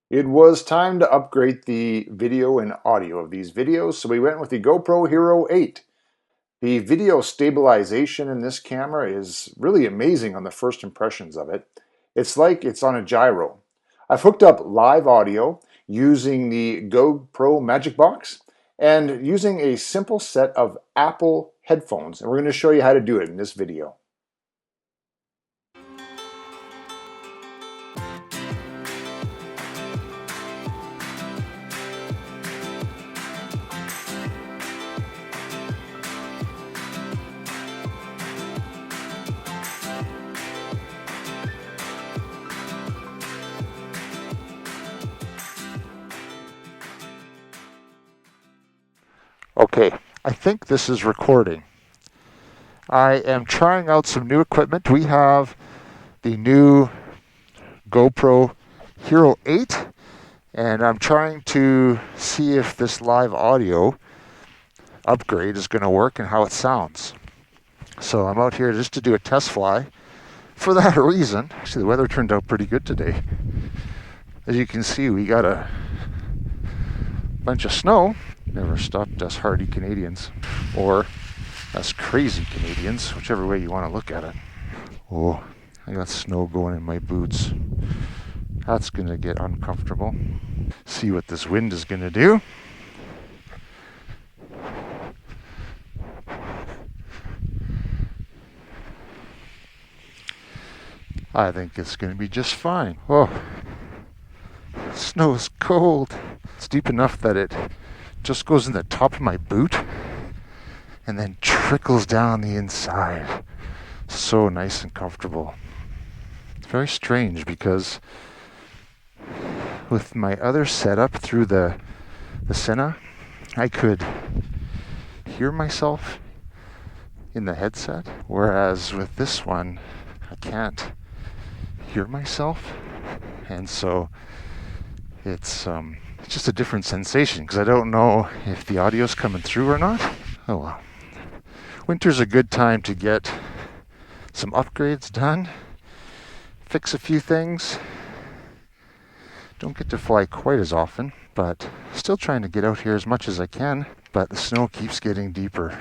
It was time to upgrade the video and audio of these videos, so we went with the GoPro Hero 8. The video stabilization in this camera is really amazing on the first impressions of it. It's like it's on a gyro. I've hooked up live audio using the GoPro Magic Box and using a simple set of Apple headphones, and we're going to show you how to do it in this video. Okay, I think this is recording. I am trying out some new equipment. We have the new GoPro Hero 8, and I'm trying to see if this live audio upgrade is going to work and how it sounds. So I'm out here just to do a test fly for that reason. Actually, the weather turned out pretty good today. As you can see, we got a bunch of snow. Never stopped us hardy Canadians, or us crazy Canadians, whichever way you want to look at it. Oh, I got snow going in my boots. That's going to get uncomfortable. See what this wind is going to do. I think it's going to be just fine. Oh, snow is cold. It's deep enough that it just goes in the top of my boot and then trickles down the inside. So nice and comfortable. It's very strange because with my other setup through the Sena, I could hear myself in the headset, whereas with this one, I can't hear myself, and so it's just a different sensation because I don't know if the audio's coming through or not. Oh well. Winter's a good time to get some upgrades done, fix a few things. Don't get to fly quite as often, but still trying to get out here as much as I can, but the snow keeps getting deeper.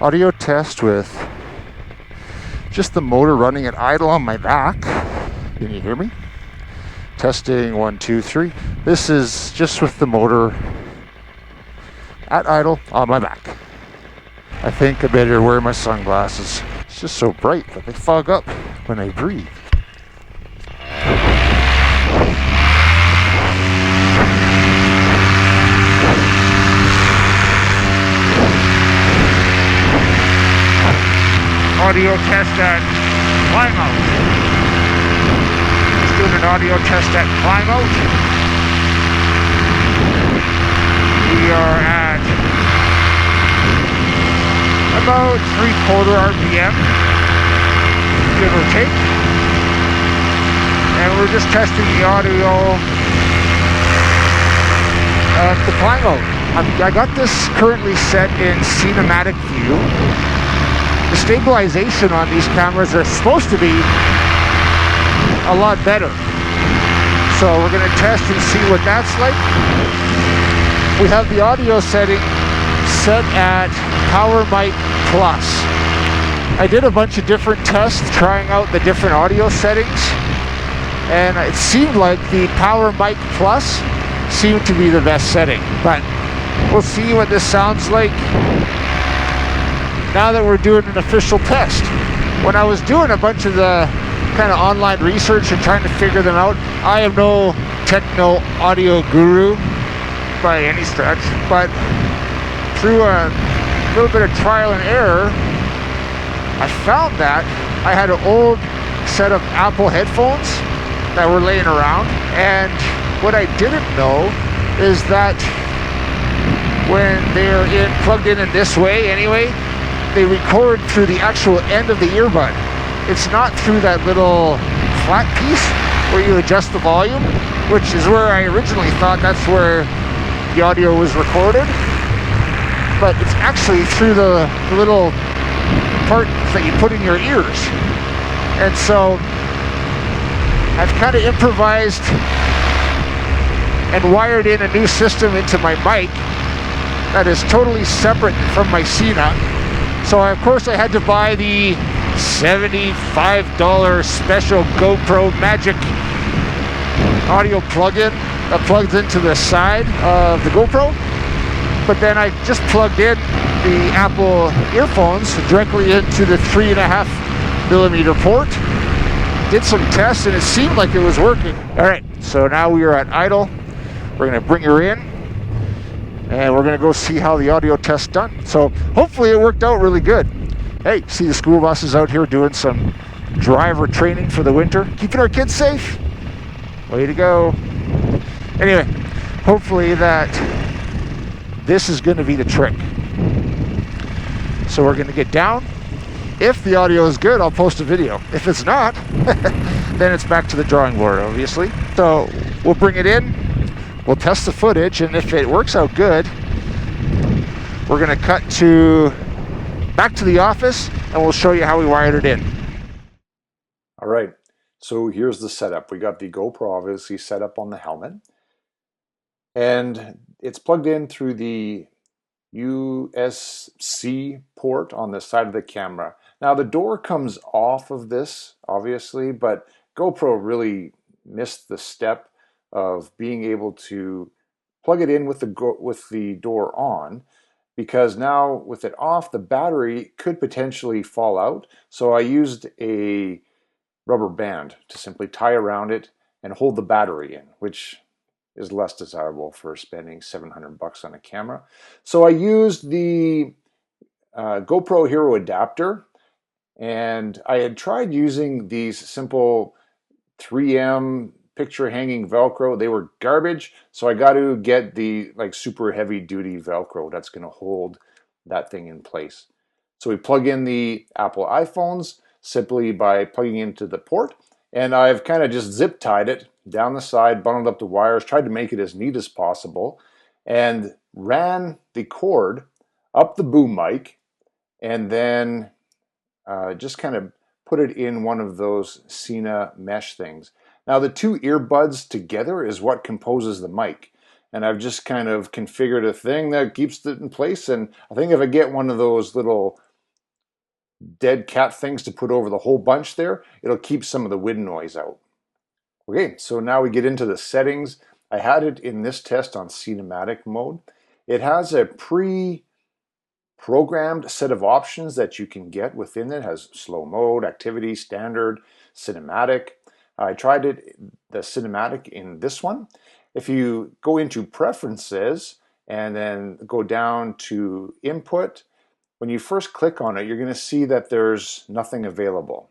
Audio test with just the motor running at idle on my back. Can you hear me? Testing 1, 2, 3. This is just with the motor at idle on my back. I think I better wear my sunglasses. It's just so bright that they fog up when I breathe. Audio test at Plymouth. Doing an audio test at Plymouth. We are at about 3/4 RPM, give or take. And we're just testing the audio at the Plymouth. I got this currently set in cinematic view. The stabilization on these cameras are supposed to be a lot better. So we're going to test and see what that's like. We have the audio setting set at Power Mic Plus. I did a bunch of different tests trying out the different audio settings, and it seemed like the Power Mic Plus seemed to be the best setting, but we'll see what this sounds like now that we're doing an official test. When I was doing a bunch of the kind of online research and trying to figure them out, I am no techno audio guru by any stretch, but through a little bit of trial and error, I found that I had an old set of Apple headphones that were laying around, and what I didn't know is that when they're plugged in this way anyway, they record through the actual end of the earbud. It's not through that little flat piece where you adjust the volume, which is where I originally thought that's where the audio was recorded. But it's actually through the little part that you put in your ears. And so I've kind of improvised and wired in a new system into my mic that is totally separate from my Sena. So of course I had to buy the $75 special GoPro Magic audio plug-in that plugs into the side of the GoPro. But then I just plugged in the Apple earphones directly into the 3.5mm port. Did some tests and it seemed like it was working. All right, so now we are at idle. We're gonna bring her in and we're gonna go see how the audio test's done. So hopefully it worked out really good. Hey, see the school buses out here doing some driver training for the winter, keeping our kids safe. Way to go. Anyway, hopefully that this is gonna be the trick. So we're gonna get down. If the audio is good, I'll post a video. If it's not, then it's back to the drawing board, obviously. So we'll bring it in, we'll test the footage, and if it works out good, we're gonna cut back to the office and we'll show you how we wired it in. All right, so here's the setup. We got the GoPro obviously set up on the helmet, and it's plugged in through the USB-C port on the side of the camera. Now the door comes off of this, obviously, but GoPro really missed the step of being able to plug it in with the door on, because now with it off, the battery could potentially fall out. So I used a rubber band to simply tie around it and hold the battery in, which is less desirable for spending $700 on a camera. So I used the GoPro Hero adapter, and I had tried using these simple 3M picture hanging Velcro. They were garbage, so I got to get the super heavy duty Velcro that's going to hold that thing in place. So we plug in the Apple iPhones simply by plugging into the port, and I've kind of just zip tied it down the side, bundled up the wires, tried to make it as neat as possible, and ran the cord up the boom mic, and then just kind of put it in one of those Sena mesh things. Now the two earbuds together is what composes the mic, and I've just kind of configured a thing that keeps it in place. And I think if I get one of those little dead cat things to put over the whole bunch there, it'll keep some of the wind noise out. Okay, so now we get into the settings. I had it in this test on cinematic mode. It has a pre-programmed set of options that you can get within it. It has slow mode, activity, standard, cinematic. I tried the cinematic in this one. If you go into preferences and then go down to input, when you first click on it, you're going to see that there's nothing available.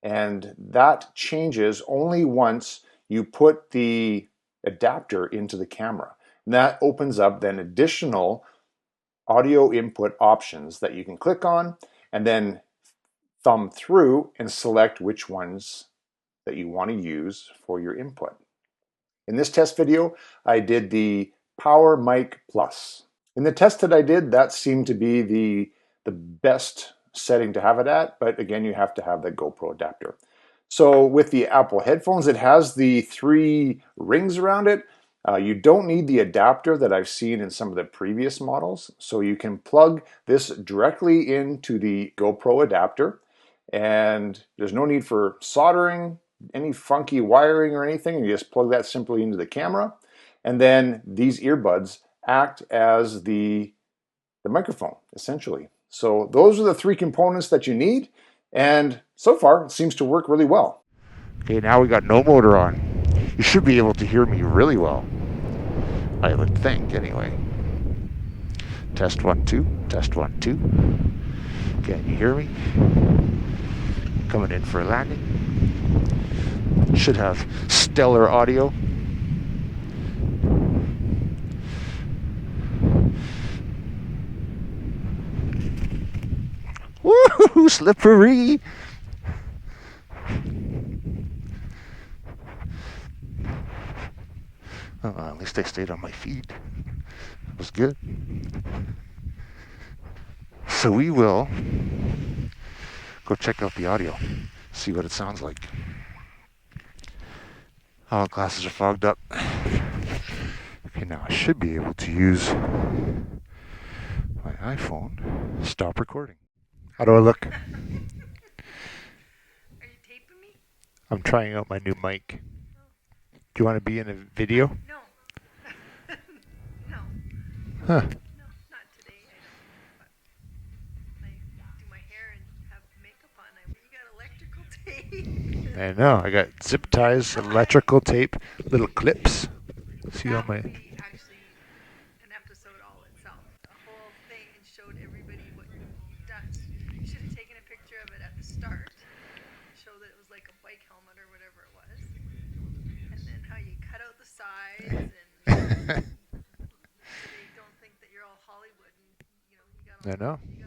And that changes only once you put the adapter into the camera. And that opens up then additional audio input options that you can click on and then thumb through and select which ones that you want to use for your input. In this test video, I did the Power Mic Plus. In the test that I did, that seemed to be the best setting to have it at, but again, you have to have the GoPro adapter. So with the Apple headphones, it has the 3 rings around it. You don't need the adapter that I've seen in some of the previous models, so you can plug this directly into the GoPro adapter, and there's no need for soldering, any funky wiring or anything. You just plug that simply into the camera, and then these earbuds act as the microphone, essentially. So those are the 3 components that you need, and so far it seems to work really well. Okay, now we got no motor on. You should be able to hear me really well, I would think, anyway. Test 1 2, test 1 2. Can you hear me? Coming in for a landing. Should have stellar audio. Woohoo! Slippery! At least I stayed on my feet. That was good. So we will go check out the audio, see what it sounds like. Oh, glasses are fogged up. Now I should be able to use my iPhone. Stop recording. How do I look? Are you taping me? I'm trying out my new mic. Oh. Do you want to be in a video? No. No. Huh. No, not today. I don't. But I do my hair and have makeup on. You got electrical tape. I know. I got zip ties, electrical tape, little clips. See all That my. would be actually an episode all itself. A whole thing and showed everybody what you've done. You should have taken a picture of it at the start. Show that it was like a bike helmet or whatever it was. And then how you cut out the sides and so they don't think that you're all Hollywood and you got all I know. you